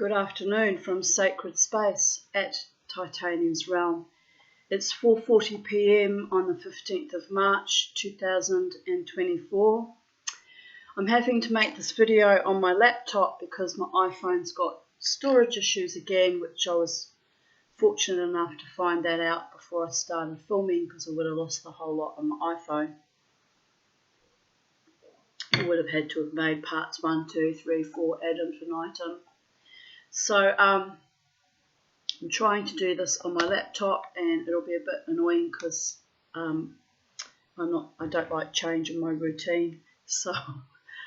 Good afternoon from Sacred Space at Titanium's Realm. It's 4:40 p.m. on the 15th of March 2024. I'm having to make this video on my laptop because my iPhone's got storage issues again, which I was fortunate enough to find that out before I started filming, because I would have lost the whole lot on my iPhone. I would have had to have made parts 1, 2, 3, 4 ad infinitum. So I'm trying to do this on my laptop, and it'll be a bit annoying because I don't like changing my routine, so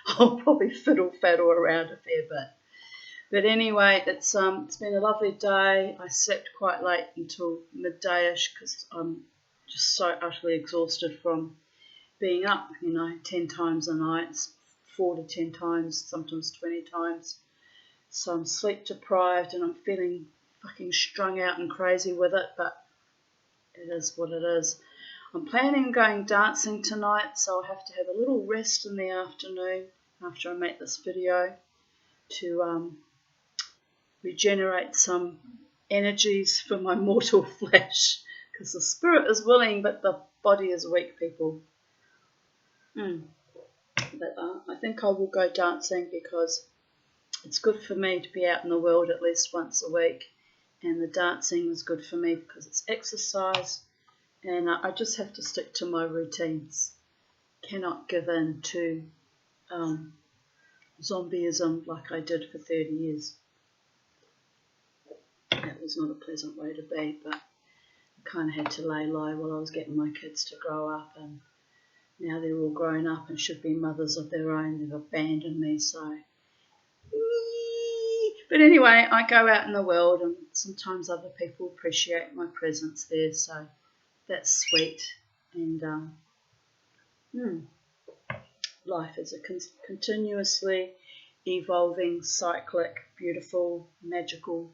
I'll probably fiddle-faddle around a fair bit. But anyway, it's been a lovely day. I slept quite late until midday-ish because I'm just so utterly exhausted from being up, 10 times a night, 4 to 10 times, sometimes 20 times. So I'm sleep deprived and I'm feeling fucking strung out and crazy with it, but it is what it is. I'm planning on going dancing tonight, so I'll have to have a little rest in the afternoon after I make this video to regenerate some energies for my mortal flesh, because the spirit is willing but the body is weak, people. But I think I will go dancing because it's good for me to be out in the world at least once a week, and the dancing is good for me because it's exercise, and I just have to stick to my routines. Cannot give in to zombieism like I did for 30 years. That was not a pleasant way to be, but I kind of had to lay low while I was getting my kids to grow up, and now they're all grown up and should be mothers of their own. They've abandoned me, so... But anyway, I go out in the world and sometimes other people appreciate my presence there, so that's sweet. And life is a continuously evolving, cyclic, beautiful, magical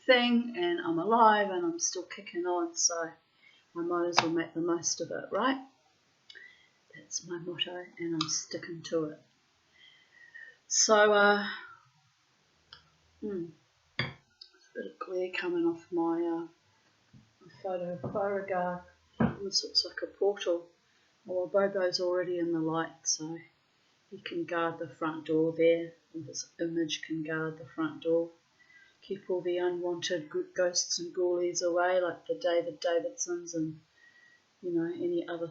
thing, and I'm alive and I'm still kicking on, so I might as well make the most of it, right? That's my motto, and I'm sticking to it. So, there's a bit of glare coming off my photo of Beauregard. This looks like a portal. Well, Bobo's already in the light, so he can guard the front door there, and his image can guard the front door. Keep all the unwanted ghosts and ghoulies away, like the David Davidsons and, any other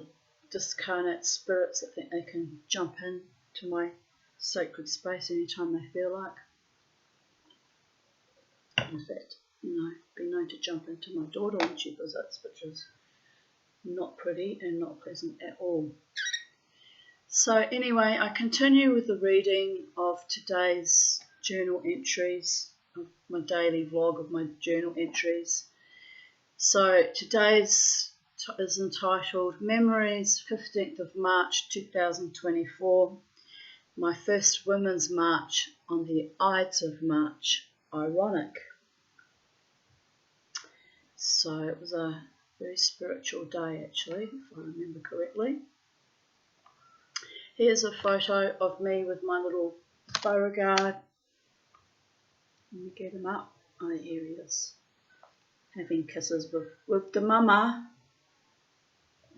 discarnate spirits that think they can jump in to my sacred space anytime they feel like. In fact, been known to jump into my daughter when she visits, which is not pretty and not pleasant at all. So anyway, I continue with the reading of today's journal entries, of my daily vlog of my journal entries. So today's is entitled Memories, 15th of March 2024, my first Women's March on the Ides of March. Ironic. So it was a very spiritual day, actually, if I remember correctly. Here's a photo of me with my little Beauregard. Let me get him up. Oh, here he is. Having kisses with the mama.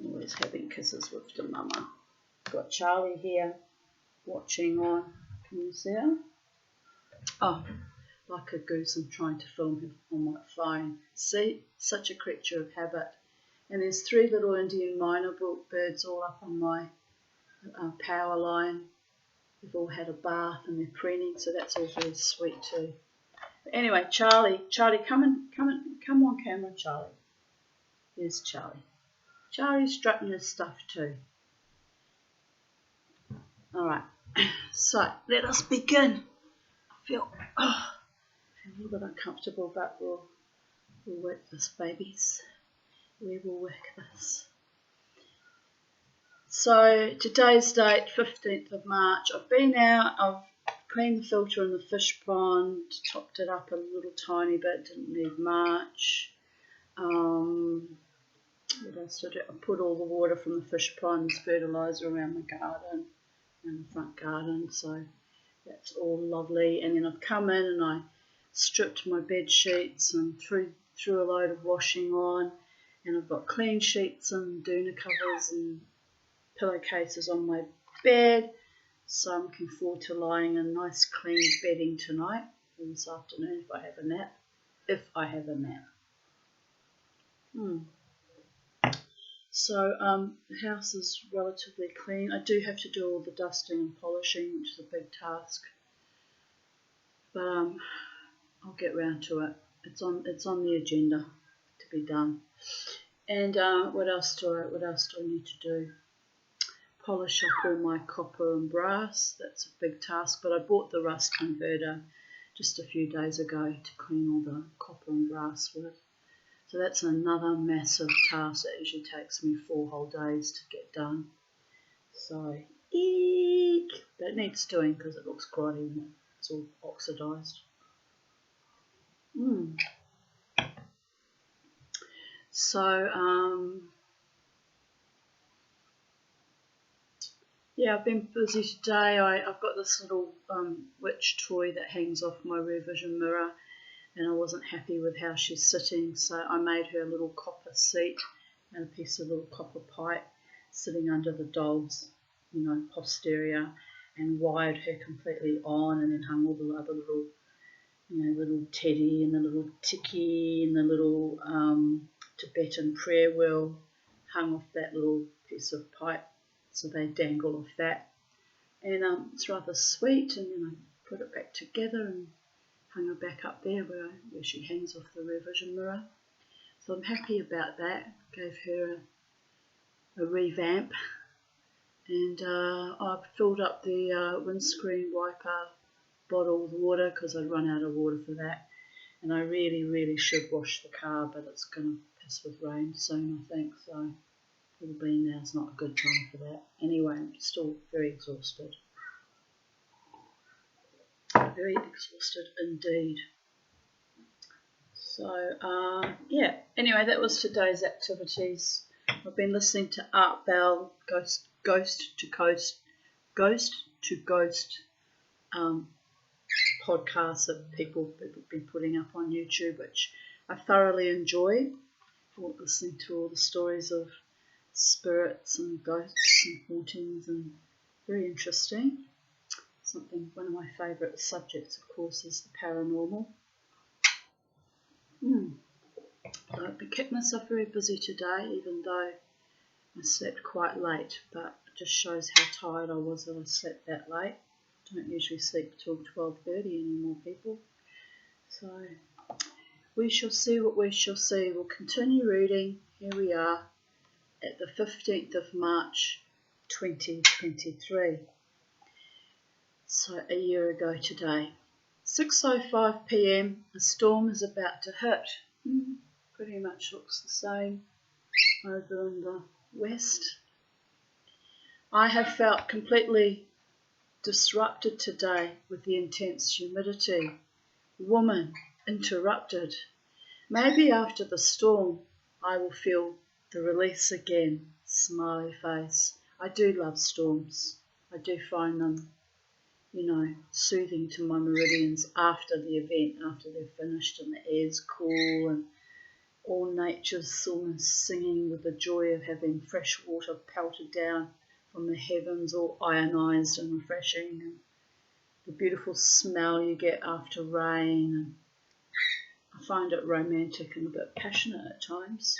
Always having kisses with the mama. Got Charlie here watching on. Can you see her? Oh, like a goose, I'm trying to film him on my phone. See, such a creature of habit. And there's 3 little Indian minor birds all up on my power line. They've all had a bath and they're preening, so that's all very sweet too. But anyway, Charlie, come on camera, Charlie. Here's Charlie. Charlie's strutting his stuff too. Alright, so let us begin. I feel a little bit uncomfortable, but we'll work this, babies. We will work this. So today's date, 15th of March. I've been out, I've cleaned the filter in the fish pond, topped it up a little tiny bit, didn't need much. What else did I do? I put all the water from the fish pond's fertiliser around the garden and the front garden, so that's all lovely. And then I've come in and I stripped my bed sheets and threw a load of washing on, and I've got clean sheets and doona covers and pillowcases on my bed, so I'm looking forward to lying in nice clean bedding tonight and this afternoon if I have a nap. So the house is relatively clean. I do have to do all the dusting and polishing, which is a big task, but I'll get round to it. It's on the agenda to be done. And what else do I need to do? Polish up all my copper and brass. That's a big task, but I bought the rust converter just a few days ago to clean all the copper and brass with. So that's another massive task that usually takes me 4 whole days to get done. So, eek! But it needs doing because it looks grotty when it's all oxidised. So, yeah, I've been busy today. I've got this little witch toy that hangs off my rear vision mirror, and I wasn't happy with how she's sitting, so I made her a little copper seat and a piece of little copper pipe sitting under the doll's, posterior, and wired her completely on, and then hung all the other little, little teddy and the little tiki and the little Tibetan prayer wheel hung off that little piece of pipe, so they dangle off that. And it's rather sweet, and then I put it back together and hung her back up there where she hangs off the rear vision mirror. So I'm happy about that. Gave her a revamp, and I filled up the windscreen wiper bottle with water because I'd run out of water for that. And I really should wash the car, but it's going to piss with rain soon, I think, so probably now's not a good time for that. Anyway, I'm still very exhausted. Very exhausted indeed. So, yeah, anyway, that was today's activities. I've been listening to Art Bell, Ghost to Ghost podcasts that people have been putting up on YouTube, which I thoroughly enjoy. Listening to all the stories of spirits and ghosts and hauntings, and very interesting. One of my favourite subjects, of course, is the paranormal. I've kept myself very busy today, even though I slept quite late, but it just shows how tired I was that I slept that late. I don't usually sleep till 12:30 anymore, people. So we shall see what we shall see. We'll continue reading. Here we are at the 15th of March 2023. So a year ago today. 6:05 p.m. a storm is about to hit. Pretty much looks the same over in the west. I have felt completely disrupted today with the intense humidity. Woman, interrupted. Maybe after the storm I will feel the release again. Smiley face. I do love storms. I do find them, soothing to my meridians after the event, after they're finished and the air's cool and all nature's almost singing with the joy of having fresh water pelted down from the heavens, all ionised and refreshing, and the beautiful smell you get after rain. And I find it romantic and a bit passionate at times.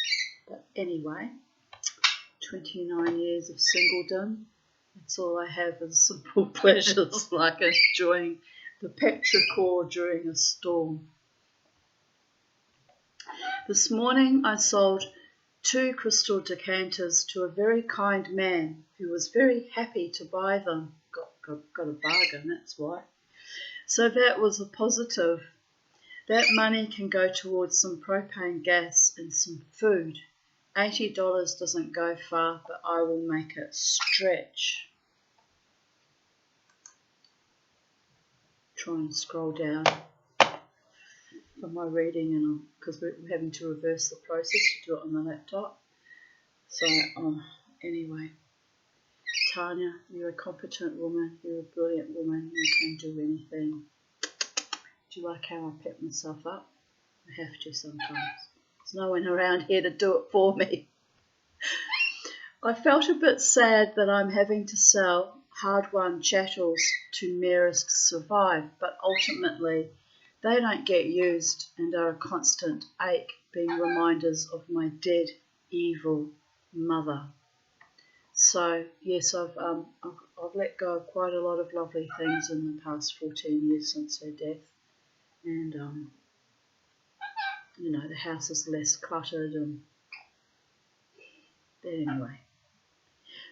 But anyway, 29 years of singledom, that's all I have is simple pleasures like enjoying the petrichor during a storm. This morning I sold 2 crystal decanters to a very kind man who was very happy to buy them. Got a bargain, that's why. So that was a positive. That money can go towards some propane gas and some food. $80 doesn't go far, but I will make it stretch. Try and scroll down for my reading, and because we're having to reverse the process to do it on the laptop. So anyway, Tanya, you're a competent woman, you're a brilliant woman, you can do anything. Do you like how I pep myself up? I have to sometimes. There's no one around here to do it for me. I felt a bit sad that I'm having to sell hard-won chattels to merest survive, but ultimately they don't get used and are a constant ache, being reminders of my dead, evil mother. So yes, I've let go of quite a lot of lovely things in the past 14 years since her death, and you know, the house is less cluttered, and but anyway.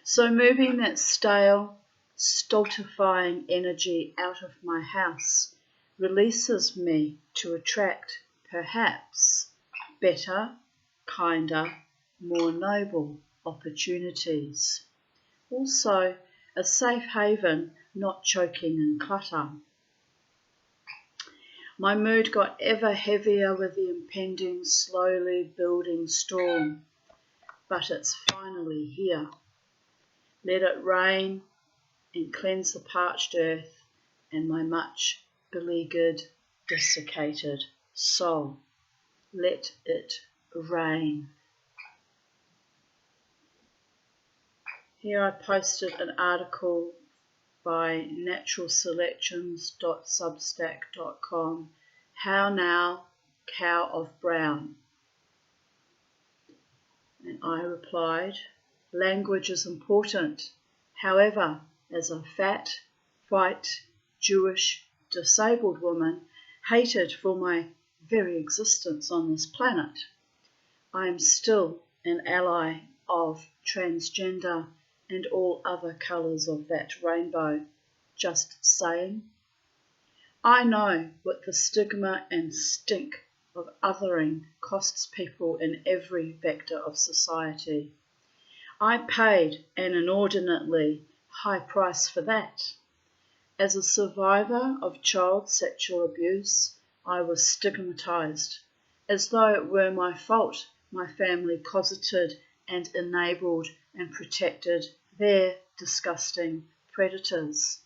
So moving that stale, stultifying energy out of my house releases me to attract, perhaps, better, kinder, more noble opportunities. Also, a safe haven, not choking in clutter. My mood got ever heavier with the impending, slowly building storm, but it's finally here. Let it rain and cleanse the parched earth and my much beleaguered, desiccated soul. Let it rain. Here I posted an article by naturalselections.substack.com, How Now, Cow of Brown. And I replied, language is important. However, as a fat, white, Jewish, disabled woman, hated for my very existence on this planet, I am still an ally of transgender and all other colours of that rainbow. Just saying. I know what the stigma and stink of othering costs people in every vector of society. I paid an inordinately high price for that. As a survivor of child sexual abuse, I was stigmatised, as though it were my fault my family cosseted and enabled and protected their disgusting predators.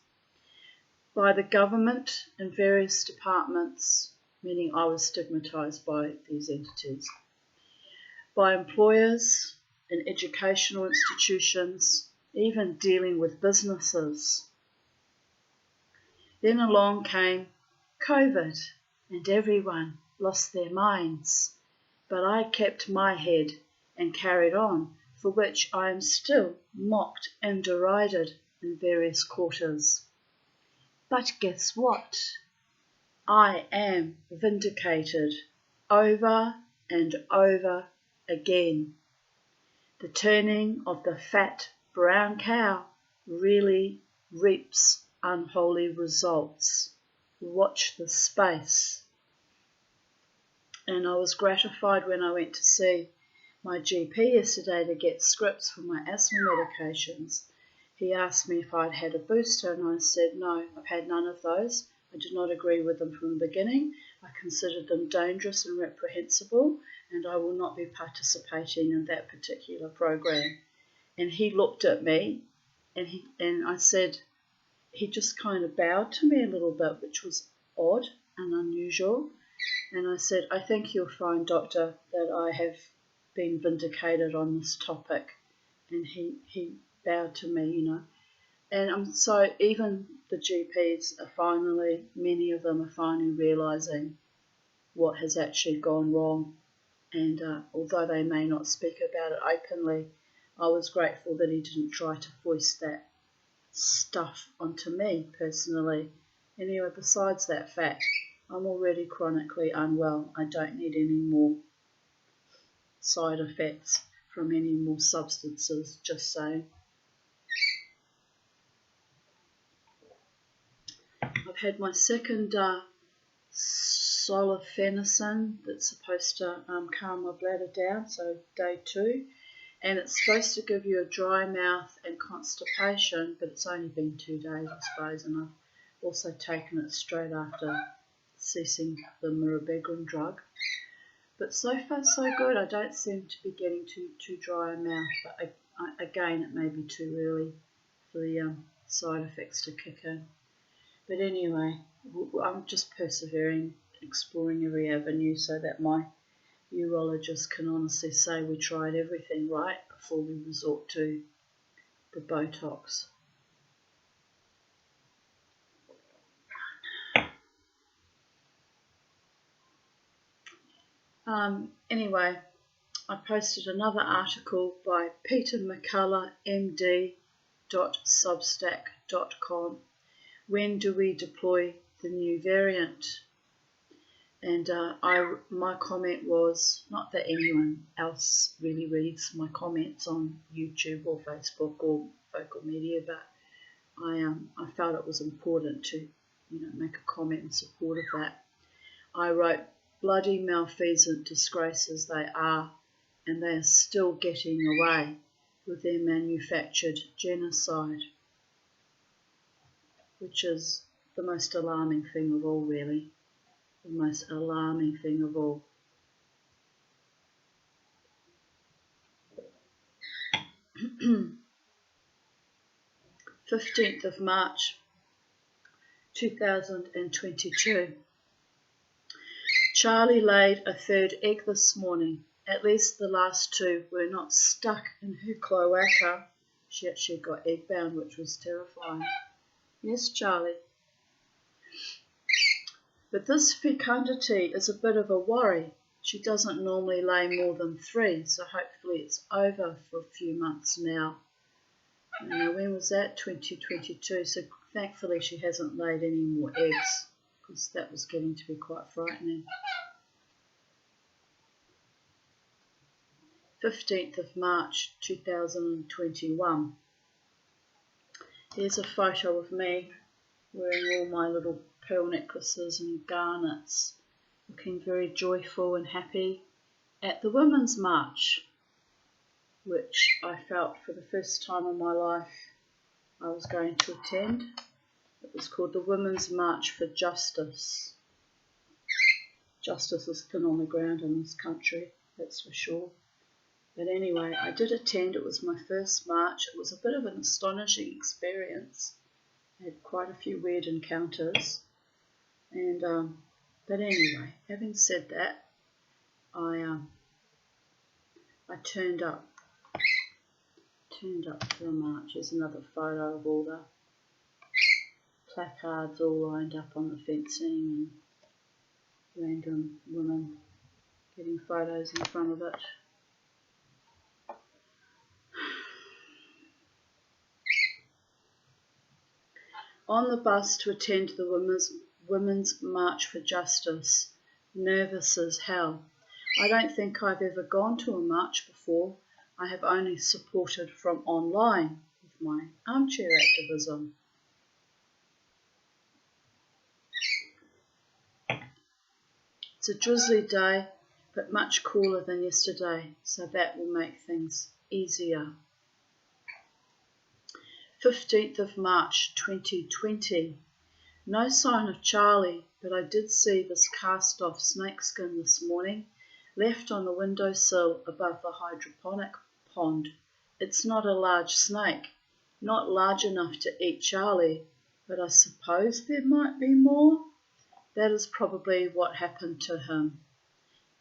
By the government and various departments, meaning I was stigmatised by these entities. By employers in educational institutions, even dealing with businesses. Then along came COVID and everyone lost their minds. But I kept my head and carried on, for which I am still mocked and derided in various quarters. But guess what? I am vindicated over and over again. The turning of the fat brown cow really reaps unholy results. Watch the space. And I was gratified when I went to see my GP yesterday to get scripts for my asthma medications. He asked me if I'd had a booster, and I said no, I've had none of those. I did not agree with them from the beginning. I considered them dangerous and reprehensible, and I will not be participating in that particular program. And he looked at me, and I said, he just kind of bowed to me a little bit, which was odd and unusual. And I said, I think you'll find, doctor, that I have been vindicated on this topic. And he bowed to me, you know. And so even the GPs are finally, many of them are finally realising what has actually gone wrong. And although they may not speak about it openly, I was grateful that he didn't try to foist that stuff onto me personally. Anyway, besides that fact, I'm already chronically unwell. I don't need any more side effects from any more substances, just saying. I've had my second solifenacin that's supposed to calm my bladder down, so day 2. And it's supposed to give you a dry mouth and constipation, but it's only been 2 days, I suppose, and I've also taken it straight after ceasing the mirabegron drug. But so far so good. I don't seem to be getting too dry a mouth, but again, it may be too early for the side effects to kick in. But anyway, I'm just persevering, exploring every avenue so that my urologist can honestly say we tried everything right before we resort to the Botox. Anyway, I posted another article by Peter McCullough, MD.substack.com. When do we deploy the new variant? And my comment was, not that anyone else really reads my comments on YouTube or Facebook or Vocal Media, but I felt it was important to make a comment in support of that. I wrote, bloody malfeasant disgraces they are, and they are still getting away with their manufactured genocide, which is the most alarming thing of all, really. The most alarming thing of all. March 15th, 2022. Charlie laid a third egg this morning. At least the last two were not stuck in her cloaca. She actually got egg bound, which was terrifying. Yes, Charlie. But this fecundity is a bit of a worry. She doesn't normally lay more than 3, so hopefully it's over for a few months now. When was that? 2022. So thankfully she hasn't laid any more eggs, because that was getting to be quite frightening. 15th of March 2021. Here's a photo of me wearing all my little pearl necklaces and garnets, looking very joyful and happy at the Women's March, which I felt for the first time in my life I was going to attend. It was called the Women's March for Justice. Justice is thin on the ground in this country, that's for sure. But anyway, I did attend. It was my first march. It was a bit of an astonishing experience. I had quite a few weird encounters. And but anyway, having said that, I turned up for the march. There's another photo of all the placards all lined up on the fencing and random women getting photos in front of it. On the bus to attend the Women's March for Justice, nervous as hell. I don't think I've ever gone to a march before. I have only supported from online with my armchair activism. It's a drizzly day, but much cooler than yesterday, so that will make things easier. 15th of March 2020. No sign of Charlie, but I did see this cast-off snakeskin this morning, left on the windowsill above the hydroponic pond. It's not a large snake, not large enough to eat Charlie, but I suppose there might be more. That is probably what happened to him.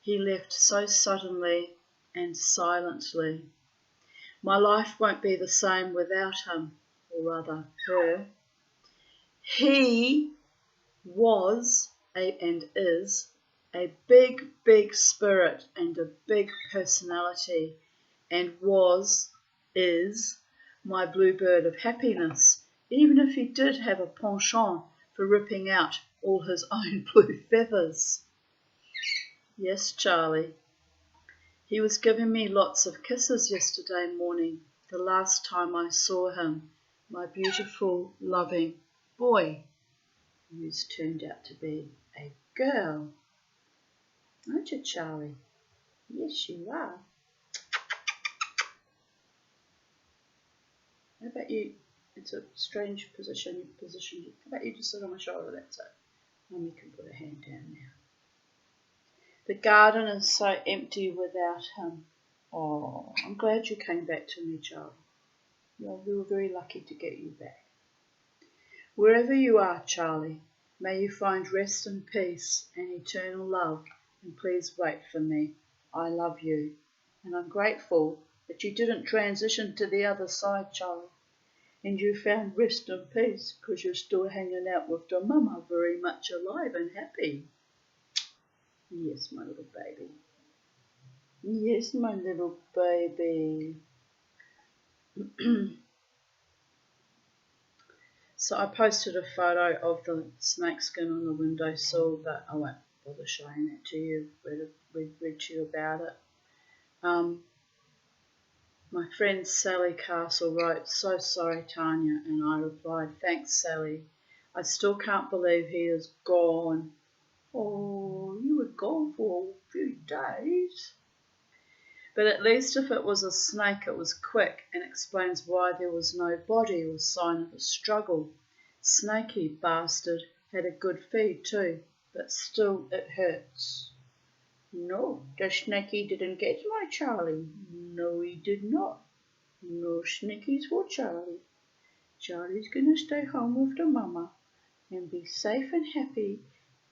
He left so suddenly and silently. My life won't be the same without him, or rather her. He was and is a big, big spirit and a big personality, and is my bluebird of happiness, even if he did have a penchant for ripping out all his own blue feathers. Yes, Charlie. He was giving me lots of kisses yesterday morning, the last time I saw him, my beautiful, loving boy, who's turned out to be a girl. Aren't you, Charlie? Yes, you are. How about you? It's a strange position. How about you just sit on my shoulder? That's it. Mummy can put her hand down now. The garden is so empty without him. Oh, I'm glad you came back to me, Charlie. We were very lucky to get you back. Wherever you are, Charlie, May you find rest and peace and eternal love, and please wait for me. I love you, and I'm grateful that you didn't transition to the other side, Charlie, and you found rest and peace because you're still hanging out with your mama, very much alive and happy. Yes, my little baby. Yes, my little baby. So I posted a photo of the snakeskin on the windowsill, but I won't bother showing it to you. We've read to you about it. My friend Sally Castle wrote, "So sorry, Tanya," and I replied, "Thanks, Sally. I still can't believe he is gone." Oh, you were gone for a few days. But at least if it was a snake, it was quick and explains why there was no body or sign of a struggle. Snaky bastard had a good feed too, but still it hurts. No, the snaky didn't get my Charlie. No, he did not. No snickies for Charlie. Charlie's gonna stay home with the mama and be safe and happy,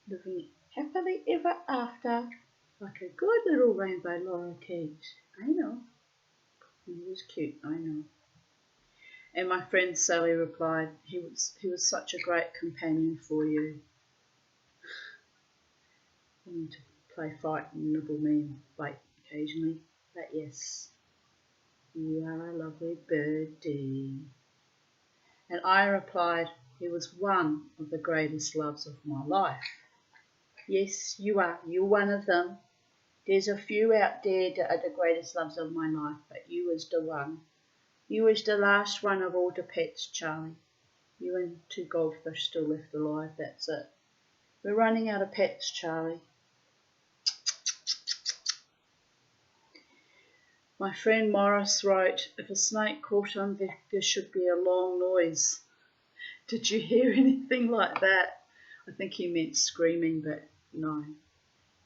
living happily ever after, like a good little rainbow lorikeet. I know. He was cute, I know. And my friend Sally replied, he was such a great companion for you. Wanting to play fight and nibble me and bite occasionally. But yes, you are a lovely birdie. And I replied, he was one of the greatest loves of my life. Yes, you are. You're one of them. There's a few out there that are the greatest loves of my life, but you was the one. You was the last one of all the pets, Charlie. You and 2 goldfish still left alive, that's it. We're running out of pets, Charlie. My friend Morris wrote, if a snake caught him, there should be a long noise. Did you hear anything like that? I think he meant screaming, but no.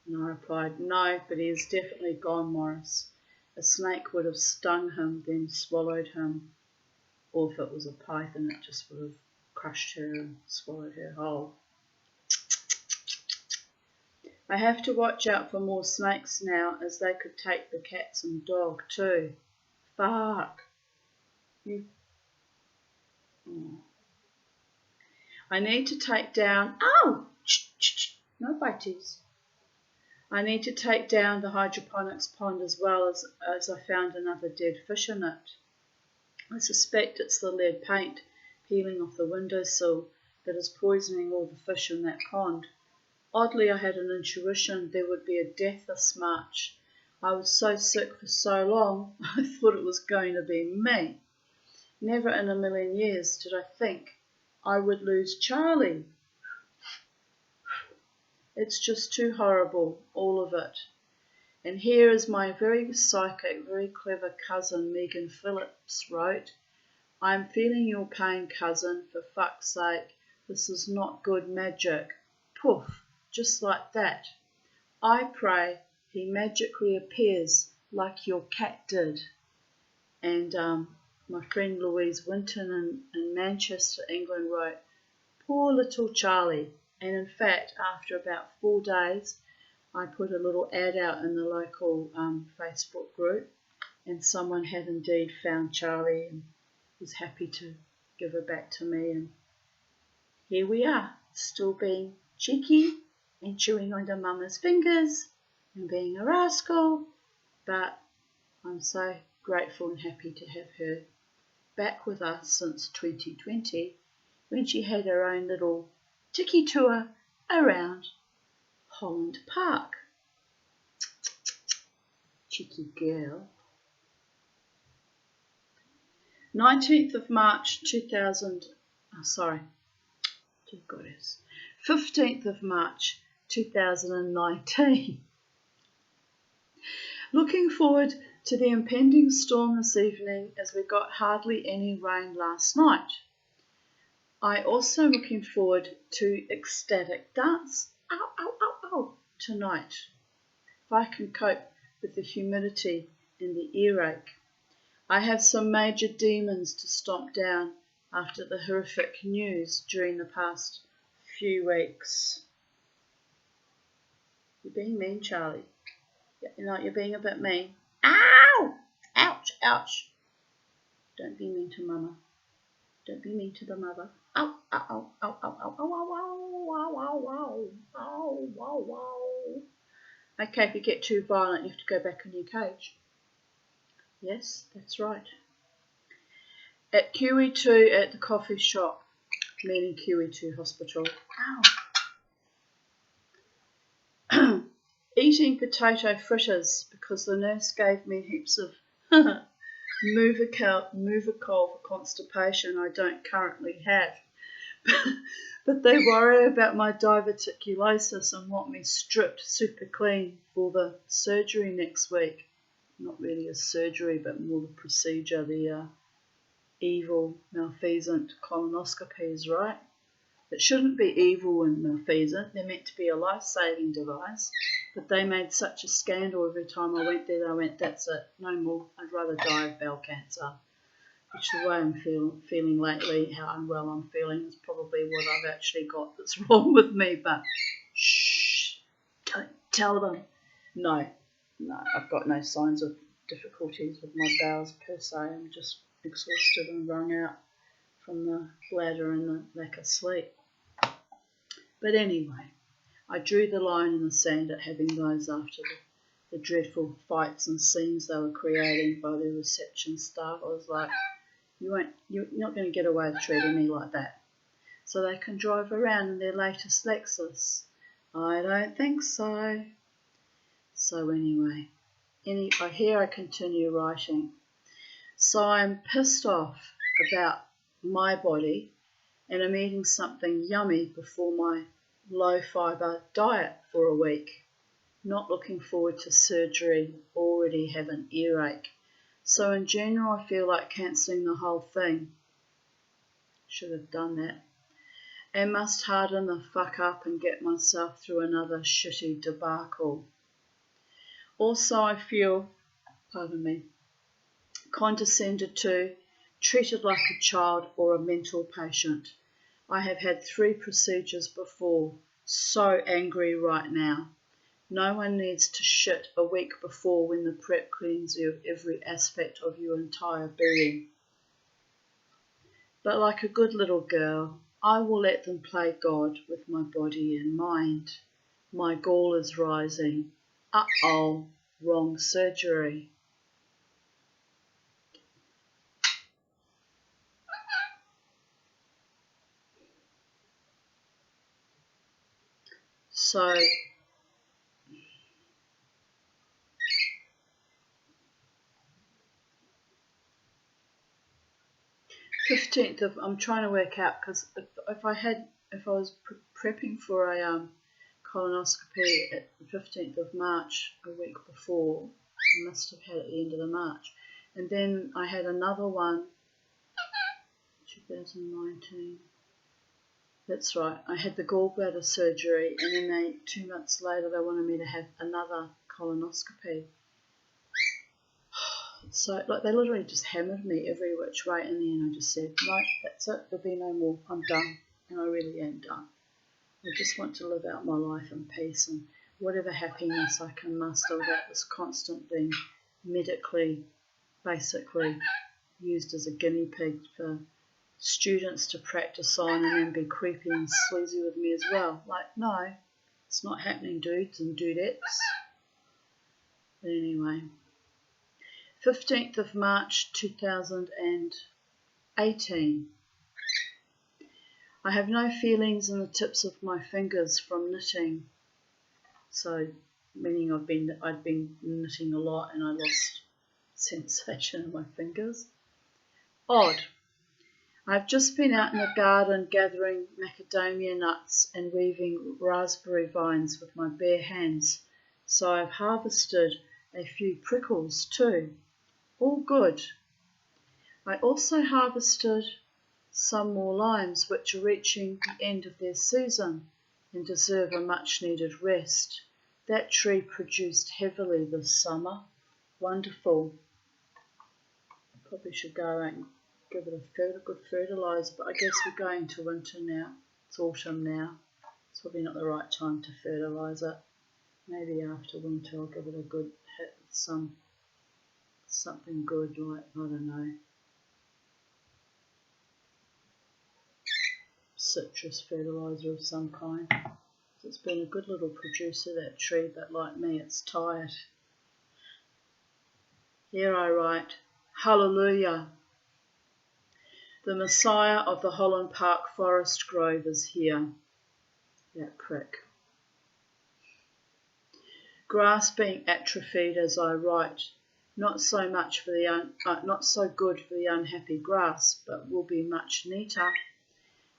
And I replied, no, but he is definitely gone, Morris. A snake would have stung him, then swallowed him. Or if it was a python, it just would have crushed her and swallowed her whole. I have to watch out for more snakes now, as they could take the cats and dog too. Fuck. I need to take down... Oh! No bites. I need to take down the hydroponics pond as well, as I found another dead fish in it. I suspect it's the lead paint peeling off the windowsill that is poisoning all the fish in that pond. Oddly, I had an intuition there would be a death this March. I was so sick for so long, I thought it was going to be me. Never in a million years did I think I would lose Charlie. It's just too horrible, all of it. And here is my very psychic, very clever cousin, Megan Phillips, wrote, I'm feeling your pain, cousin, for fuck's sake. This is not good magic. Poof, just like that. I pray he magically appears like your cat did. And my friend Louise Winton in Manchester, England, wrote, poor little Charlie. And in fact, after about 4 days, I put a little ad out in the local Facebook group, and someone had indeed found Charlie and was happy to give her back to me. And here we are, still being cheeky and chewing onto Mama's fingers and being a rascal, but I'm so grateful and happy to have her back with us since 2020, when she had her own little tiki tour around Holland Park. Cheeky girl. 19th of March 15th of March 2019. Looking forward to the impending storm this evening, as we got hardly any rain last night. I also looking forward to ecstatic dance tonight, if I can cope with the humidity and the earache. I have some major demons to stomp down after the horrific news during the past few weeks. You're being mean, Charlie. You know, you're being a bit mean. Ow! Ouch, ouch. Don't be mean to Mama. Don't be mean to the mother. Ow, ow, ow, ow, ow, ow, ow, ow, ow, ow, ow, ow, ow, ow. Okay, if you get too violent, you have to go back in your cage. Yes, that's right. At QE2 at the coffee shop, meaning QE2 hospital. Ow. Eating potato fritters because the nurse gave me heaps of Movicol for constipation I don't currently have. But they worry about my diverticulosis and want me stripped super clean for the surgery next week. Not really a surgery, but more the procedure, the evil, malfeasant colonoscopies, right? It shouldn't be evil and malfeasant. They're meant to be a life-saving device. But they made such a scandal every time I went there. I went, that's it, no more. I'd rather die of bowel cancer. Which is the way I'm feeling lately, how unwell I'm feeling is probably what I've actually got that's wrong with me. But shh, don't tell them. No, I've got no signs of difficulties with my bowels per se. I'm just exhausted and wrung out from the bladder and the lack of sleep. But anyway, I drew the line in the sand at having those after the dreadful fights and scenes they were creating by the reception staff. I was like, you're not going to get away with treating me like that. So they can drive around in their latest Lexus. I don't think so. So anyway, here I continue writing. So I'm pissed off about my body and I'm eating something yummy before my low fibre diet for a week. Not looking forward to surgery, already have an earache. So in general I feel like cancelling the whole thing. Should have done that. And must harden the fuck up and get myself through another shitty debacle. Also I feel, condescended to, treated like a child or a mental patient. I have had 3 procedures before, so angry right now. No one needs to shit a week before when the prep cleans you of every aspect of your entire being. But like a good little girl, I will let them play God with my body and mind. My gall is rising. Uh-oh, wrong surgery. So, I'm trying to work out because if I was prepping for a colonoscopy at the 15th of March a week before, I must have had at the end of the March, and then I had another one, 2019. That's right. I had the gallbladder surgery, and then 2 months later they wanted me to have another colonoscopy. So, like, they literally just hammered me every which way, and then I just said, no, that's it, there'll be no more, I'm done, and I really am done. I just want to live out my life in peace, and whatever happiness I can muster without this constant being medically, basically, used as a guinea pig for students to practice on and then be creepy and sleazy with me as well. Like, no, it's not happening, dudes and dudettes. But anyway, 15th of March 2018. I have no feelings in the tips of my fingers from knitting. So, meaning I'd been knitting a lot and I lost sensation in my fingers. Odd. I've just been out in the garden gathering macadamia nuts and weaving raspberry vines with my bare hands. So I've harvested a few prickles too. All good. I also harvested some more limes which are reaching the end of their season and deserve a much needed rest. That tree produced heavily this summer. Wonderful. I probably should go and give it a good fertiliser, but I guess we're going to winter now. It's autumn now. probably not the right time to fertilise it. Maybe after winter I'll give it a good hit with something good, like, I don't know, citrus fertiliser of some kind. It's been a good little producer, that tree, but like me, it's tired. Here I write, Hallelujah. The Messiah of the Holland Park Forest Grove is here. That prick. Grass being atrophied as I write, not so much for not so good for the unhappy grass, but will be much neater.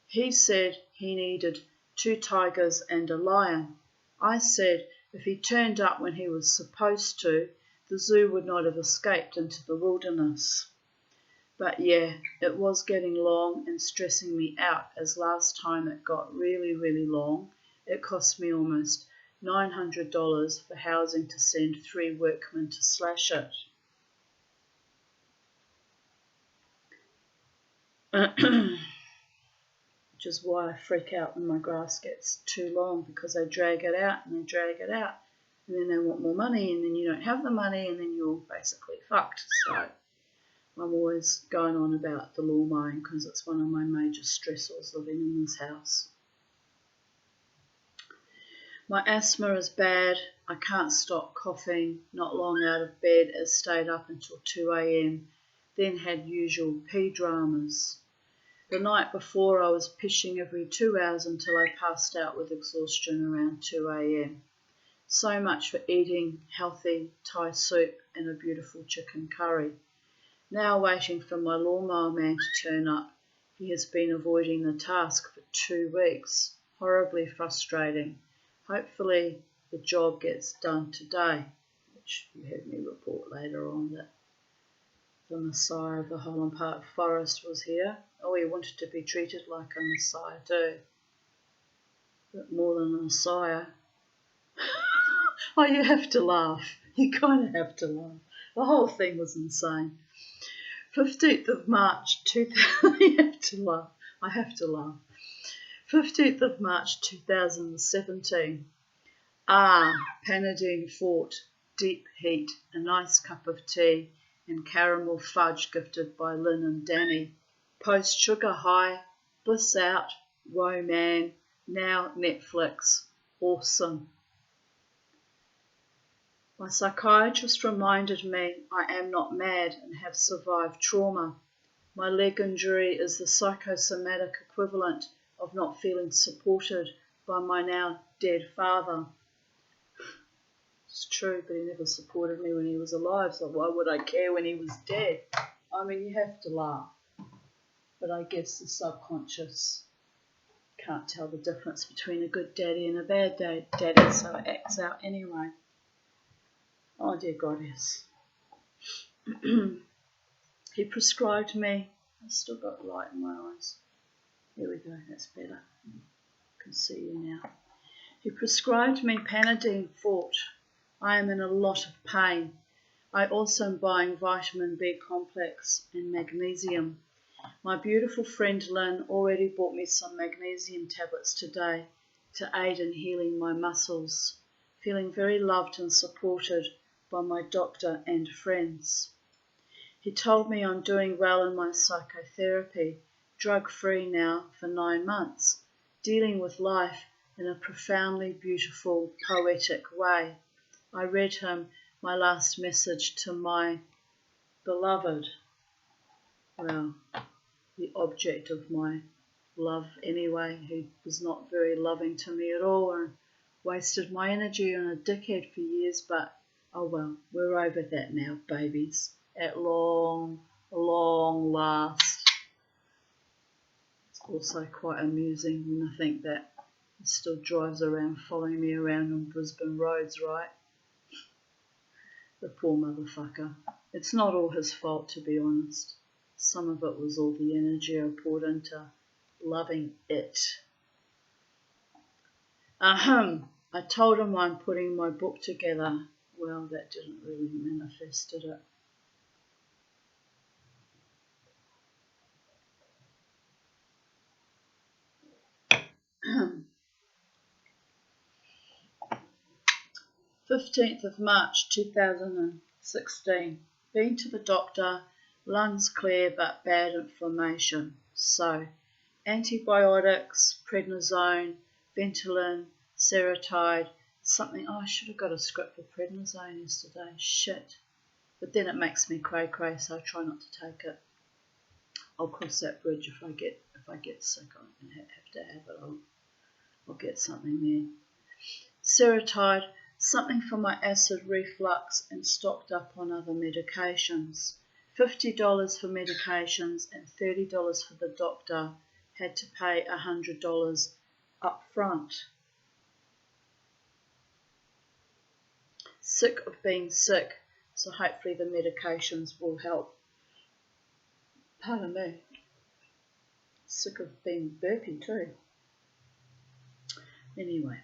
He said he needed 2 tigers and a lion. I said if he turned up when he was supposed to, the zoo would not have escaped into the wilderness. But yeah, it was getting long and stressing me out, as last time it got really, really long. It cost me almost $900 for housing to send 3 workmen to slash it. Which is why I freak out when my grass gets too long, because they drag it out and they drag it out, and then they want more money, and then you don't have the money, and then you're basically fucked. So I'm always going on about the lawn mowing because it's one of my major stressors living in this house. My asthma is bad. I can't stop coughing. Not long out of bed, as stayed up until 2 a.m. Then had usual pee dramas. The night before I was pissing every 2 hours until I passed out with exhaustion around 2 a.m. So much for eating healthy Thai soup and a beautiful chicken curry. Now waiting for my lawnmower man to turn up. He has been avoiding the task for 2 weeks. Horribly frustrating. Hopefully the job gets done today, which you heard me report later on that the Messiah of the Holland Park Forest was here. Oh, he wanted to be treated like a Messiah too. But more than a Messiah. Oh, you have to laugh. You kind of have to laugh. The whole thing was insane. 15th of March 2000. You have to laugh. I have to laugh. 15th of March 2017. Panadine Fort, deep heat, a nice cup of tea, and caramel fudge gifted by Lynn and Danny. Post sugar high, bliss out, woe man, now Netflix, awesome. My psychiatrist reminded me I am not mad and have survived trauma. My leg injury is the psychosomatic equivalent of not feeling supported by my now dead father. It's true, but he never supported me when he was alive, so why would I care when he was dead? I mean, you have to laugh. But I guess the subconscious can't tell the difference between a good daddy and a bad daddy, so it acts out anyway. Oh dear goddess. He prescribed me, I've still got light in my eyes. Here we go, that's better. I can see you now. He prescribed me Panadine Fort. I am in a lot of pain. I also am buying vitamin B complex and magnesium. My beautiful friend Lynn already bought me some magnesium tablets today to aid in healing my muscles. Feeling very loved and supported by my doctor and friends. He told me I'm doing well in my psychotherapy, drug-free now for 9 months, dealing with life in a profoundly beautiful, poetic way. I read him my last message to my beloved. Well, the object of my love anyway, who was not very loving to me at all and wasted my energy on a dickhead for years, but oh well, we're over that now, babies, at long last. It's also quite amusing when I think that he still drives around following me around on Brisbane roads, right? The poor motherfucker. It's not all his fault, to be honest. Some of it was all the energy I poured into loving it. I told him I'm putting my book together. Well, that didn't really manifest, did it? 15th of March 2016. Been to the doctor, lungs clear but bad inflammation. So, antibiotics, prednisone, Ventolin, Seretide, something. Oh, I should have got a script for prednisone yesterday. Shit. But then it makes me cray cray, so I try not to take it. I'll cross that bridge if I get sick and have to have it. I'll get something there. Seretide, something for my acid reflux, and stocked up on other medications. $50 for medications and $30 for the doctor. Had to pay $100 up front. Sick of being sick, so hopefully the medications will help. Pardon me. Sick of being burpy too. Anyway,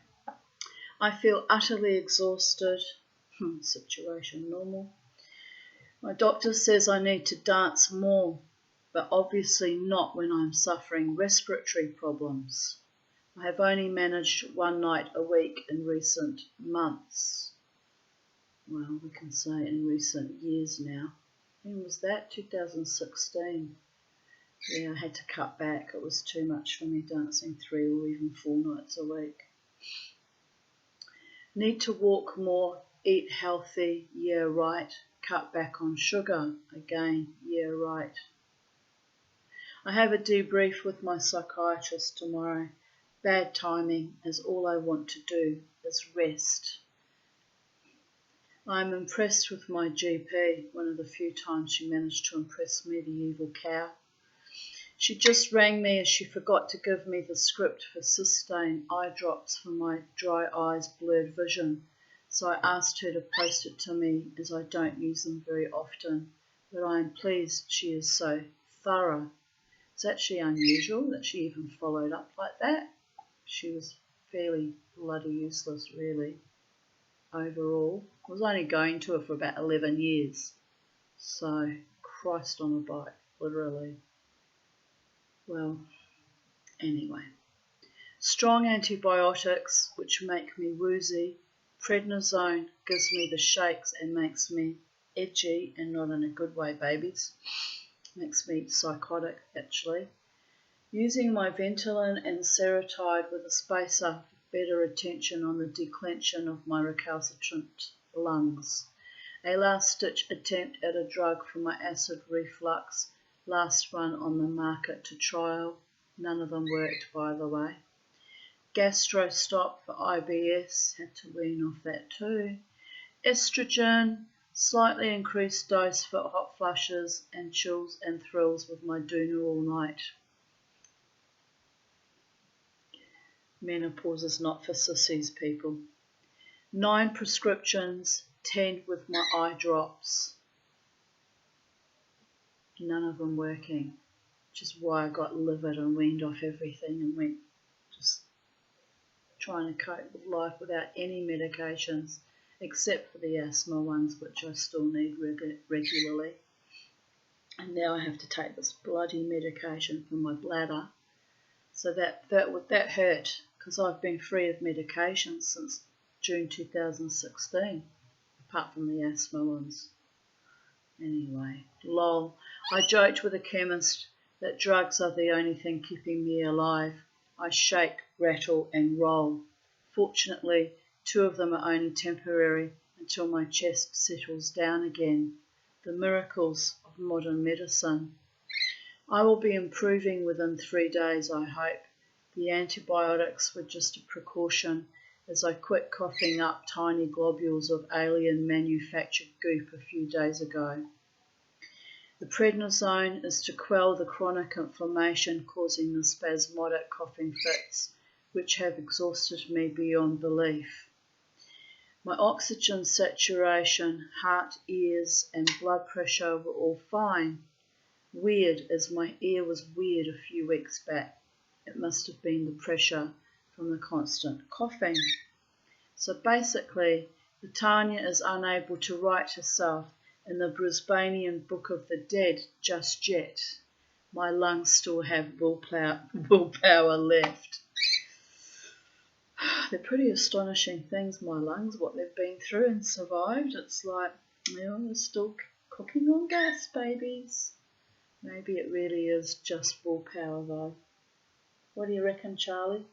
I feel utterly exhausted. Situation normal. My doctor says I need to dance more, but obviously not when I'm suffering respiratory problems. I have only managed one night a week in recent months. Well, we can say in recent years now. When was that? 2016. Yeah, I had to cut back. It was too much for me dancing 3 or even 4 nights a week. Need to walk more, eat healthy, yeah right. Cut back on sugar, again, yeah right. I have a debrief with my psychiatrist tomorrow. Bad timing, as all I want to do is rest. I am impressed with my GP, one of the few times she managed to impress me, the evil cow. She just rang me as she forgot to give me the script for Systane eye drops for my dry eyes, blurred vision, so I asked her to post it to me as I don't use them very often, but I am pleased she is so thorough. It's actually unusual that she even followed up like that. She was fairly bloody useless, really, overall. I was only going to her for about 11 years, so Christ on a bike, literally. Well, anyway. Strong antibiotics, which make me woozy. Prednisone gives me the shakes and makes me edgy, and not in a good way, babies. Makes me psychotic, actually. Using my Ventolin and Seretide with a spacer for better attention on the declension of my recalcitrant lungs. A last-ditch attempt at a drug for my acid reflux. Last one on the market to trial. None of them worked, by the way. Gastro stop for IBS. Had to wean off that too. Estrogen. Slightly increased dose for hot flushes and chills and thrills with my doona all night. Menopause is not for sissies, people. 9 prescriptions, 10 with my eye drops. None of them working, which is why I got livid and weaned off everything and went just trying to cope with life without any medications, except for the asthma ones, which I still need regularly. And now I have to take this bloody medication for my bladder. So that hurt, because I've been free of medication since June 2016, apart from the asthma ones. Anyway, lol. I joked with a chemist that drugs are the only thing keeping me alive. I shake, rattle and roll. Fortunately, 2 of them are only temporary until my chest settles down again. The miracles of modern medicine. I will be improving within 3 days, I hope. The antibiotics were just a precaution as I quit coughing up tiny globules of alien manufactured goop a few days ago. The prednisone is to quell the chronic inflammation causing the spasmodic coughing fits, which have exhausted me beyond belief. My oxygen saturation, heart, ears and blood pressure were all fine. Weird, as my ear was weird a few weeks back. It must have been the pressure from the constant coughing. So basically, the Tanya is unable to right herself in the Brisbanean Book of the Dead just yet. My lungs still have willpower left. They're pretty astonishing things, my lungs, what they've been through and survived. It's like, they're still cooking on gas, babies. Maybe it really is just willpower, though. What do you reckon, Charlie?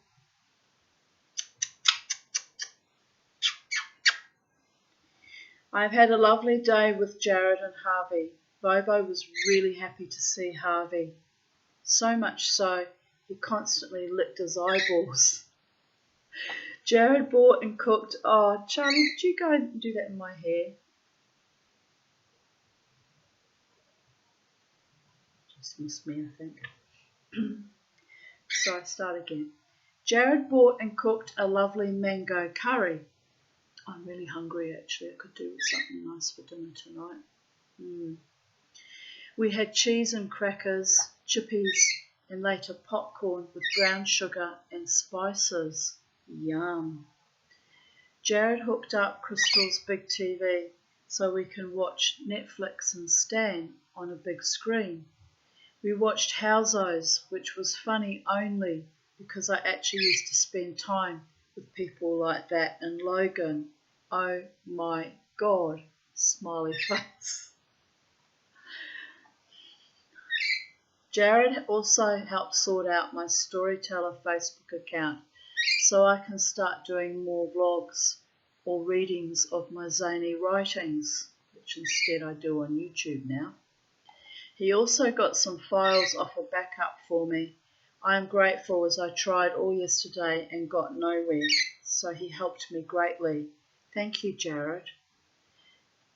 I've had a lovely day with Jared and Harvey. Bobo was really happy to see Harvey. So much so, he constantly licked his eyeballs. Jared bought and cooked. Oh, Charlie, did you go and do that in my hair? Just missed me, I think. So I start again. Jared bought and cooked a lovely mango curry. I'm really hungry, actually. I could do with something nice for dinner tonight. We had cheese and crackers, chippies, and later popcorn with brown sugar and spices. Yum. Jared hooked up Crystal's big TV so we can watch Netflix and Stan on a big screen. We watched Houseos, which was funny only because I actually used to spend time with people like that in Logan. Oh my God, smiley face. Jared also helped sort out my Storyteller Facebook account so I can start doing more vlogs or readings of my zany writings, which instead I do on YouTube now. He also got some files off a backup for me. I am grateful as I tried all yesterday and got nowhere, so he helped me greatly. Thank you, Jared.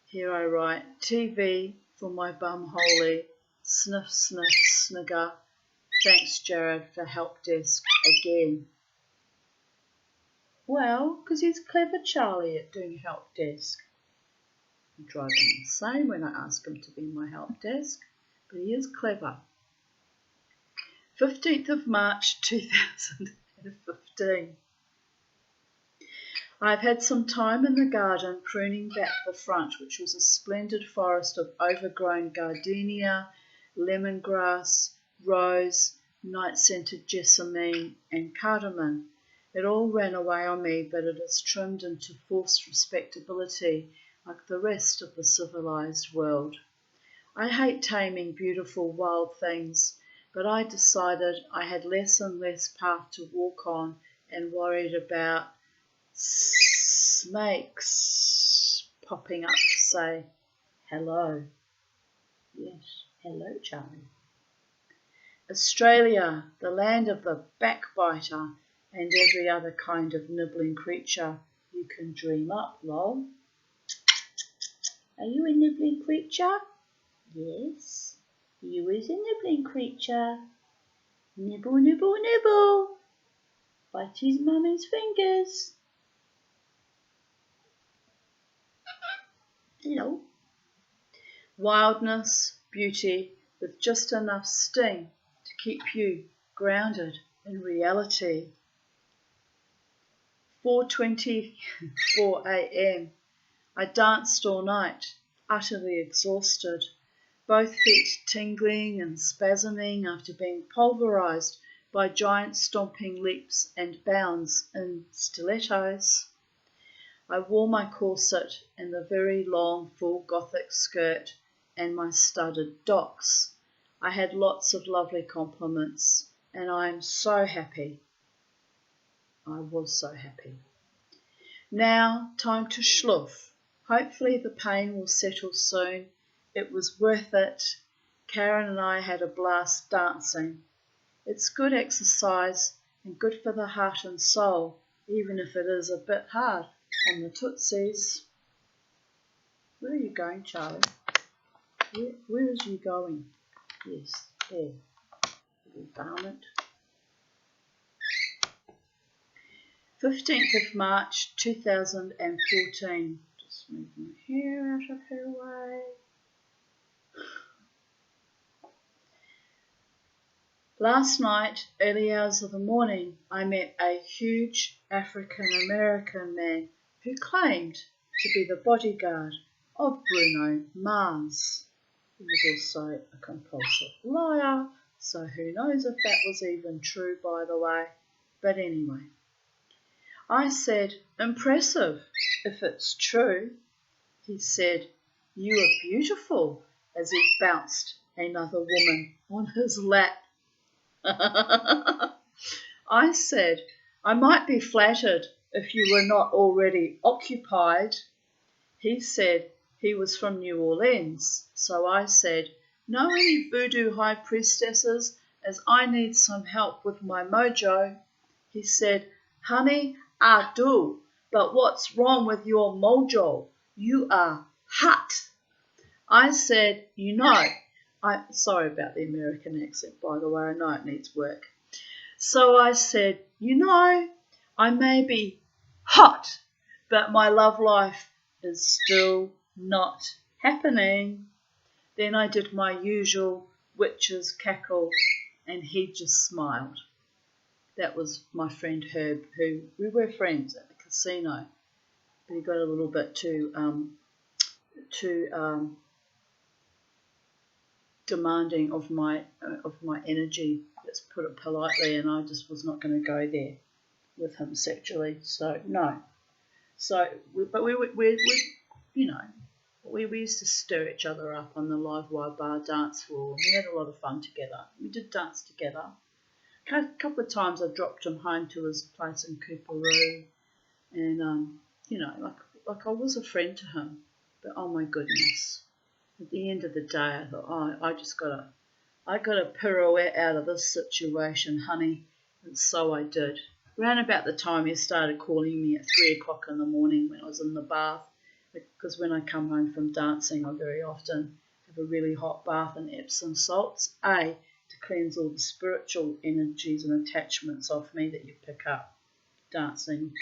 Here I write, TV for my bum holy, sniff, sniff, snigger. Thanks, Jared, for help desk again. Well, because he's clever, Charlie, at doing help desk. I drive him insane when I ask him to be my help desk, but he is clever. 15th of March 2015. I've had some time in the garden pruning back the front, which was a splendid forest of overgrown gardenia, lemongrass, rose, night-scented jessamine and cardamom. It all ran away on me, but it is trimmed into forced respectability like the rest of the civilized world. I hate taming beautiful wild things, but I decided I had less and less path to walk on and worried about snakes popping up to say hello. Yes, hello, Charlie. Australia, the land of the backbiter and every other kind of nibbling creature you can dream up, lol. Are you a nibbling creature? Yes, you is a nibbling creature. Nibble, nibble, nibble. Bite his mummy's fingers. Hello. Wildness, beauty, with just enough sting to keep you grounded in reality. 4:24 a.m. I danced all night, utterly exhausted, both feet tingling and spasming after being pulverized by giant stomping leaps and bounds in stilettos. I wore my corset and the very long full Gothic skirt and my studded docks. I had lots of lovely compliments and I am so happy. I was so happy. Now, time to schluff. Hopefully the pain will settle soon. It was worth it. Karen and I had a blast dancing. It's good exercise and good for the heart and soul, even if it is a bit hard on the tootsies. Where are you going, Charlie? Where is you going? Yes, there. Little varmint. 15th of March 2014. Just move my hair out of her way. Last night, early hours of the morning, I met a huge African-American man who claimed to be the bodyguard of Bruno Mars. He was also a compulsive liar, so who knows if that was even true, by the way. But anyway, I said, impressive, if it's true. He said, you are beautiful, as he bounced another woman on his lap. I said, I might be flattered if you were not already occupied. He said he was from New Orleans, so I said, know any voodoo high priestesses, as I need some help with my mojo. He said, honey, I do, but what's wrong with your mojo? You are hot. I said, you know, sorry about the American accent, by the way, I know it needs work. So I said, you know, I may be hot, but my love life is still not happening. Then I did my usual witch's cackle, and he just smiled. That was my friend Herb, who we were friends at the casino, but he got a little bit too demanding of my energy. Let's put it politely, and I just was not going to go there with him sexually. So no. So, we you know, we used to stir each other up on the Live Wire Bar dance floor. We had a lot of fun together. We did dance together. A couple of times I dropped him home to his place in Cooperoo, and you know, like I was a friend to him. But oh my goodness, at the end of the day, I thought, oh, I gotta pirouette out of this situation, honey, and so I did. Around about the time he started calling me at 3 o'clock in the morning when I was in the bath, because when I come home from dancing, I very often have a really hot bath in Epsom salts, to cleanse all the spiritual energies and attachments off me that you pick up dancing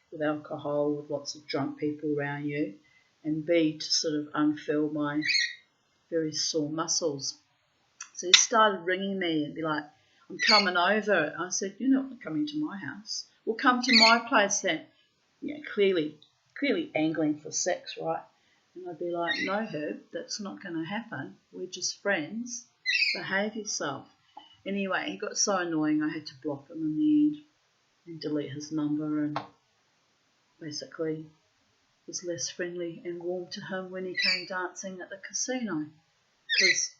with alcohol, with lots of drunk people around you, and B, to sort of unfill my very sore muscles. So he started ringing me and be like, I'm coming over. I said, you're not coming to my house. Well, come to my place then. Yeah, clearly angling for sex, right? And I'd be like, no, Herb, that's not going to happen. We're just friends. Behave yourself. Anyway, he got so annoying I had to block him in the end and delete his number, and basically was less friendly and warm to him when he came dancing at the casino. Because,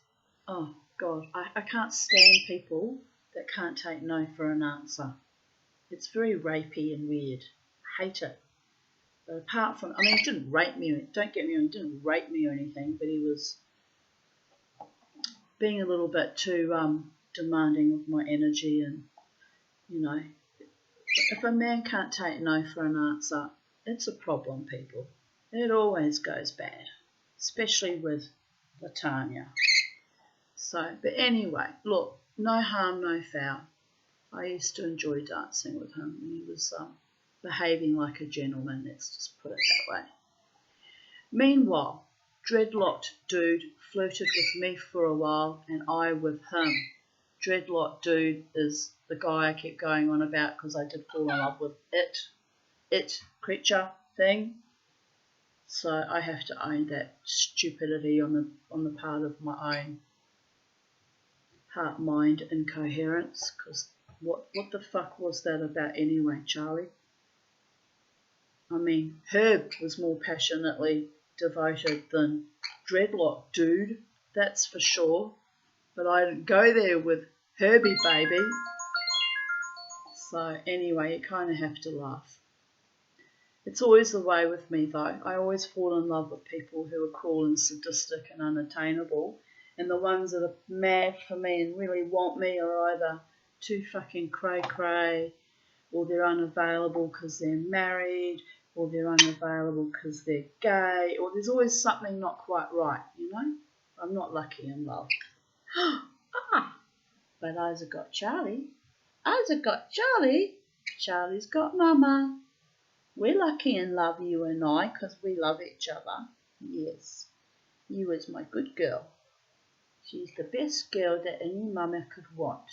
oh God, I can't stand people that can't take no for an answer. It's very rapey and weird. I hate it. But apart from, I mean, he didn't rape me, don't get me wrong, he didn't rape me or anything, but he was being a little bit too demanding of my energy, and, you know, if a man can't take no for an answer, it's a problem, people. It always goes bad, especially with Latanya. So, but anyway, look, no harm, no foul. I used to enjoy dancing with him, and he was behaving like a gentleman, let's just put it that way. Meanwhile, dreadlocked dude flirted with me for a while, and I with him. Dreadlocked dude is the guy I kept going on about because I did fall in love with it creature thing. So I have to own that stupidity on the part of my own heart, mind, incoherence. Because what the fuck was that about anyway, Charlie? I mean, Herb was more passionately devoted than Dreadlock dude, that's for sure. But I didn't go there with Herbie baby. So anyway, you kind of have to laugh. It's always the way with me though. I always fall in love with people who are cruel and sadistic and unattainable. And the ones that are mad for me and really want me are either too fucking cray-cray, or they're unavailable because they're married, or they're unavailable because they're gay, or there's always something not quite right, you know? I'm not lucky in love. But I've got Charlie. I've got Charlie. Charlie's got Mama. We're lucky in love, you and I, because we love each other. Yes, you is my good girl. She's the best girl that any mama could want.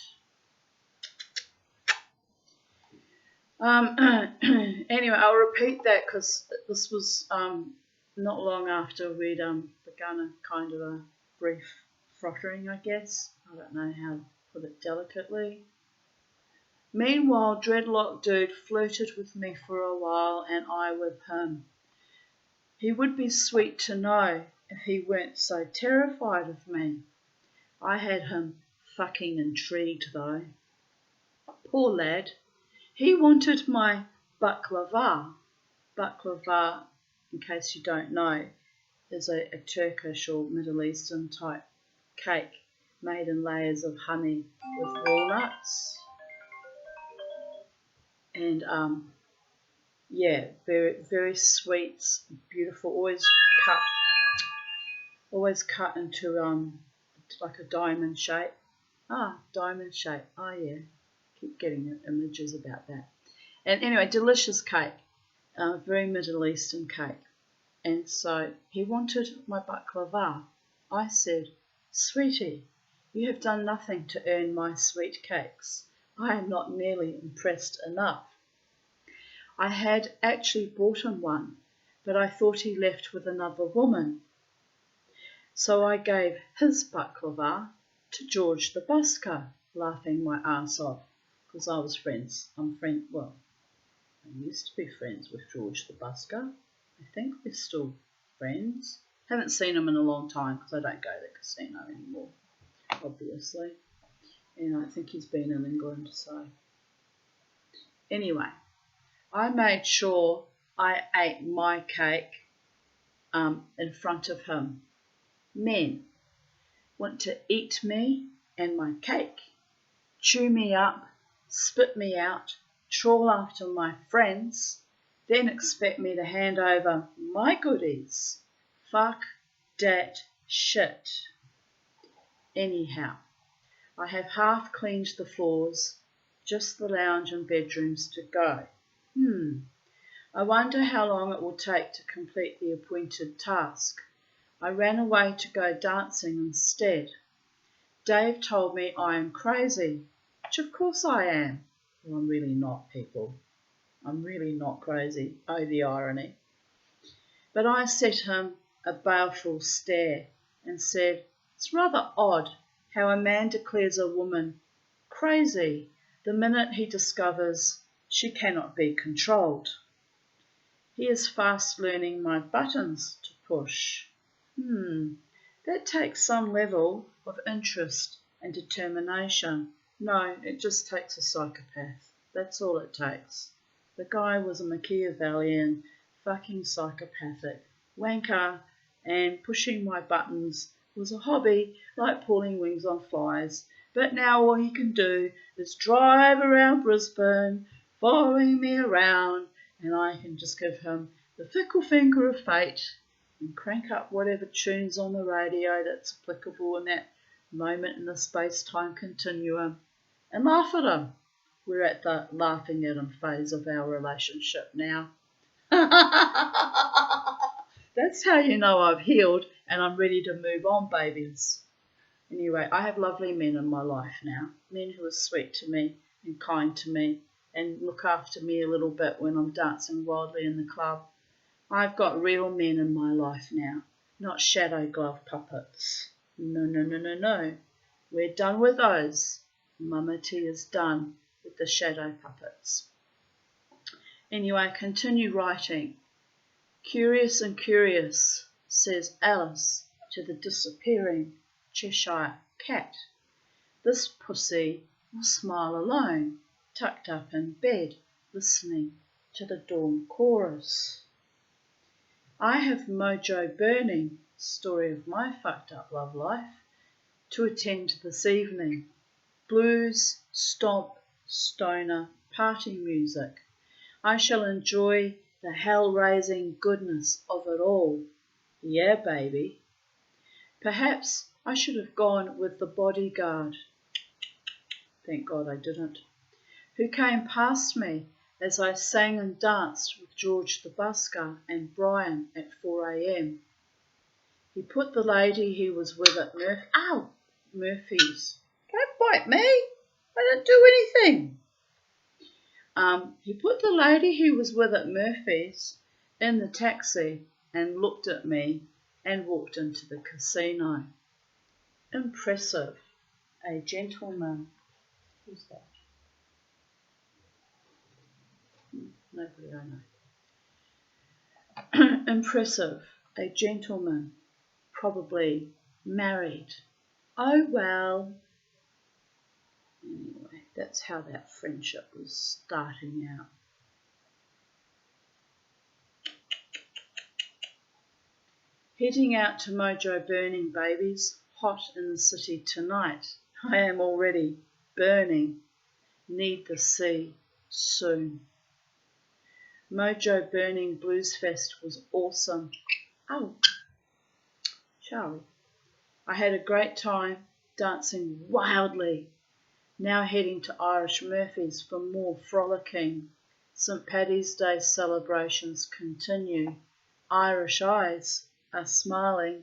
Anyway, I'll repeat that because this was not long after we'd begun a kind of a brief frottering, I guess. I don't know how to put it delicately. Meanwhile, Dreadlock Dude flirted with me for a while and I with him. He would be sweet to know if he weren't so terrified of me. I had him fucking intrigued though. Poor lad. He wanted my baklava. Baklava, in case you don't know, is a Turkish or Middle Eastern type cake made in layers of honey with walnuts. And yeah, very very sweet, beautiful. Always cut into like a diamond shape. Diamond shape. Oh yeah, keep getting images about that. And anyway, delicious cake, very Middle Eastern cake. And so he wanted my baklava. I said, "Sweetie, you have done nothing to earn my sweet cakes. I am not nearly impressed enough." I had actually bought him one, but I thought he left with another woman. So I gave his baklava to George the Busker, laughing my ass off, because I was friends. I used to be friends with George the Busker. I think we're still friends. Haven't seen him in a long time because I don't go to the casino anymore, obviously. And I think he's been in England, so. Anyway, I made sure I ate my cake in front of him. Men want to eat me and my cake, chew me up, spit me out, trawl after my friends, then expect me to hand over my goodies. Fuck that shit. Anyhow, I have half cleaned the floors, just the lounge and bedrooms to go. I wonder how long it will take to complete the appointed task. I ran away to go dancing instead. Dave told me I am crazy, which of course I am. Well, I'm really not, people. I'm really not crazy. Oh, the irony. But I set him a baleful stare and said, "It's rather odd how a man declares a woman crazy the minute he discovers she cannot be controlled. He is fast learning my buttons to push. That takes some level of interest and determination. No, it just takes a psychopath. That's all it takes. The guy was a Machiavellian, fucking psychopathic wanker, and pushing my buttons was a hobby like pulling wings on flies. But now all he can do is drive around Brisbane, following me around, and I can just give him the fickle finger of fate and crank up whatever tunes on the radio that's applicable in that moment in the space-time continuum and laugh at him." We're at the laughing at him phase of our relationship now. That's how you know I've healed and I'm ready to move on, babies. Anyway, I have lovely men in my life now. Men who are sweet to me and kind to me and look after me a little bit when I'm dancing wildly in the club. I've got real men in my life now, not shadow glove puppets. No. We're done with those. Mama T is done with the shadow puppets. Anyway, continue writing. "Curious and curious," says Alice to the disappearing Cheshire cat. "This pussy will smile alone, tucked up in bed, listening to the dawn chorus." I have mojo burning, story of my fucked up love life, to attend this evening. Blues, stomp, stoner, party music. I shall enjoy the hell-raising goodness of it all. Yeah, baby. Perhaps I should have gone with the bodyguard. Thank God I didn't. Who came past me as I sang and danced with George the Busker and Brian at 4 a.m. He put the lady he was with at Murphy's. Don't bite me. I didn't do anything. He put the lady he was with at Murphy's in the taxi and looked at me and walked into the casino. Impressive. A gentleman. Who's that? Nobody I know. Impressive. A gentleman. Probably married. Oh well. Anyway, that's how that friendship was starting out. Heading out to Mojo Burning, babies. Hot in the city tonight. I am already burning. Need the sea soon. Mojo Burning Blues Fest was awesome. Oh, Charlie. I had a great time dancing wildly. Now heading to Irish Murphy's for more frolicking. St. Paddy's Day celebrations continue. Irish eyes are smiling.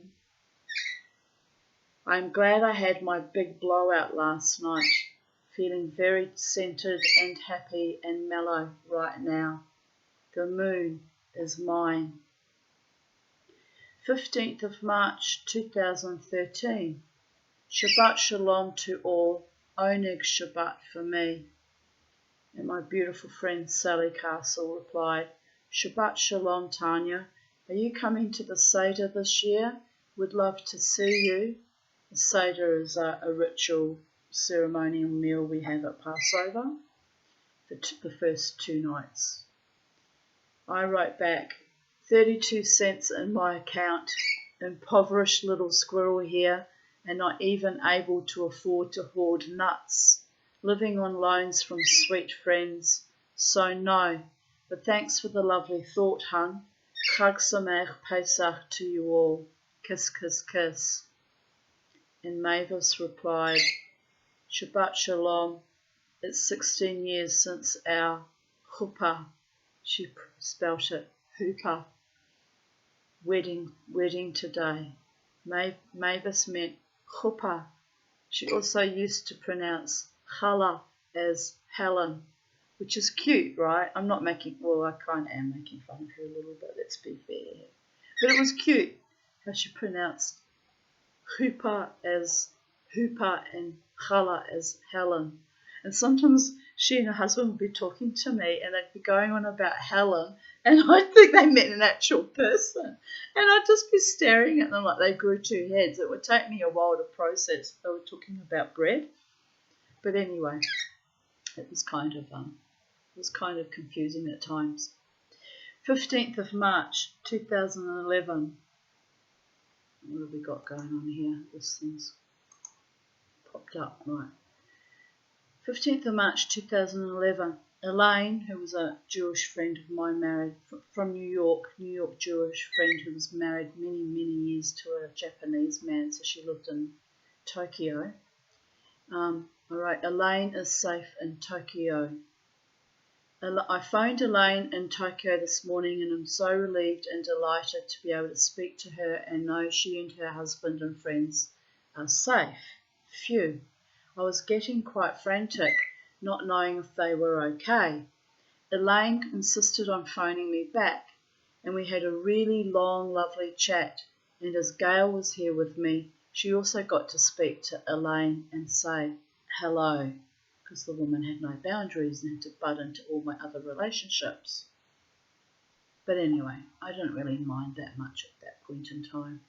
I'm glad I had my big blowout last night. Feeling very centered and happy and mellow right now. The moon is mine. 15th of March 2013. Shabbat Shalom to all. Oneg Shabbat for me. And my beautiful friend Sally Castle replied, Shabbat Shalom, Tanya. Are you coming to the Seder this year? Would love to see you. The Seder is a ritual ceremonial meal we have at Passover, the first 2 nights. I wrote back, 32 cents in my account, impoverished little squirrel here, and not even able to afford to hoard nuts, living on loans from sweet friends. So no, but thanks for the lovely thought, hun. Chag Sameach Pesach to you all. Kiss, kiss, kiss. And Mavis replied, Shabbat Shalom. It's 16 years since our chuppah, she spelt it, hoopah, wedding today. Mavis meant chuppah. She also used to pronounce challah as Helen, which is cute, right? I'm not making, well, I kind of am making fun of her a little bit, let's be fair. But it was cute how she pronounced chuppah as hoopah and challah as Helen. And sometimes she and her husband would be talking to me and they'd be going on about Helen, and I'd think they meant an actual person. And I'd just be staring at them like they grew 2 heads. It would take me a while to process they were talking about bread. But anyway, it was kind of confusing at times. 15th of March 2011. What have we got going on here? This thing's popped up, right. 15th of March 2011, Elaine, who was a Jewish friend of mine, married from New York Jewish friend who was married many, many years to a Japanese man, so she lived in Tokyo. Alright, Elaine is safe in Tokyo. I phoned Elaine in Tokyo this morning and I'm so relieved and delighted to be able to speak to her and know she and her husband and friends are safe. Phew. I was getting quite frantic, not knowing if they were okay. Elaine insisted on phoning me back, and we had a really long, lovely chat, and as Gail was here with me, she also got to speak to Elaine and say hello, because the woman had no boundaries and had to butt into all my other relationships. But anyway, I didn't really mind that much at that point in time.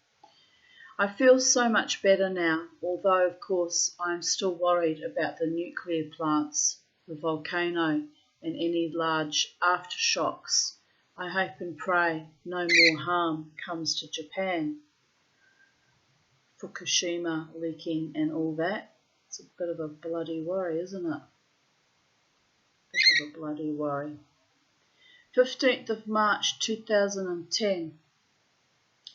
I feel so much better now, although of course I am still worried about the nuclear plants, the volcano and any large aftershocks. I hope and pray no more harm comes to Japan. Fukushima leaking and all that. It's a bit of a bloody worry, isn't it? Bit of a bloody worry. 15th of March 2010.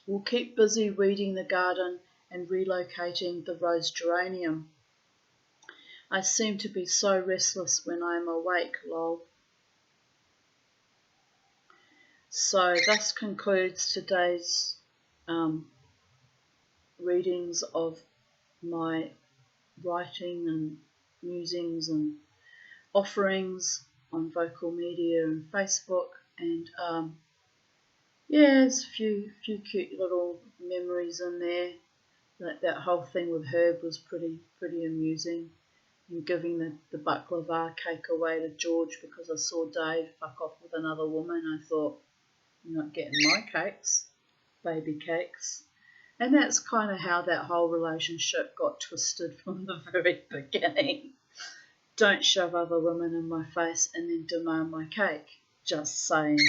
We'll keep busy weeding the garden and relocating the rose geranium. I seem to be so restless when I am awake, lol. So thus concludes today's readings of my writing and musings and offerings on Vocal Media and Facebook, and there's a few cute little memories in there. That whole thing with Herb was pretty amusing. and giving the baklava cake away to George because I saw Dave fuck off with another woman. I thought, you're not getting my cakes, baby cakes. And that's kind of how that whole relationship got twisted from the very beginning. Don't shove other women in my face and then demand my cake. Just saying.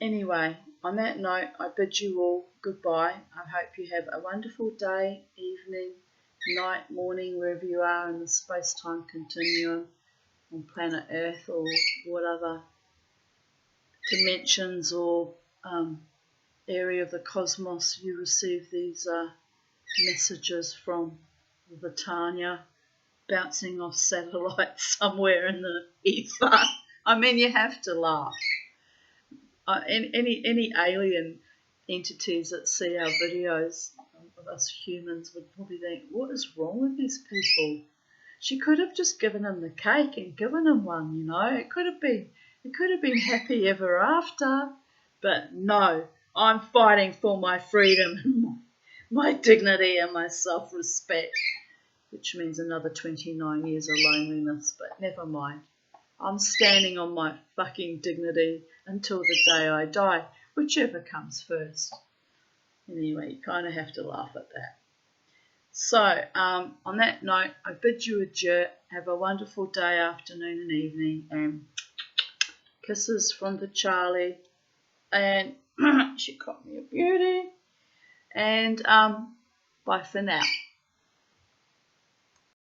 Anyway, on that note, I bid you all goodbye. I hope you have a wonderful day, evening, night, morning, wherever you are in the space-time continuum on planet Earth or what other dimensions or area of the cosmos you receive these messages from the Tanya bouncing off satellites somewhere in the ether. I mean, you have to laugh. Any alien entities that see our videos of us humans would probably think, what is wrong with these people? She could have just given him the cake and given him one, you know. It could have been happy ever after. But no, I'm fighting for my freedom and my dignity and my self-respect, which means another 29 years of loneliness, but never mind. I'm standing on my fucking dignity until the day I die, whichever comes first. Anyway, you kind of have to laugh at that. So, on that note, I bid you adieu. Have a wonderful day, afternoon and evening, and kisses from the Charlie. And she got me a beauty. And bye for now.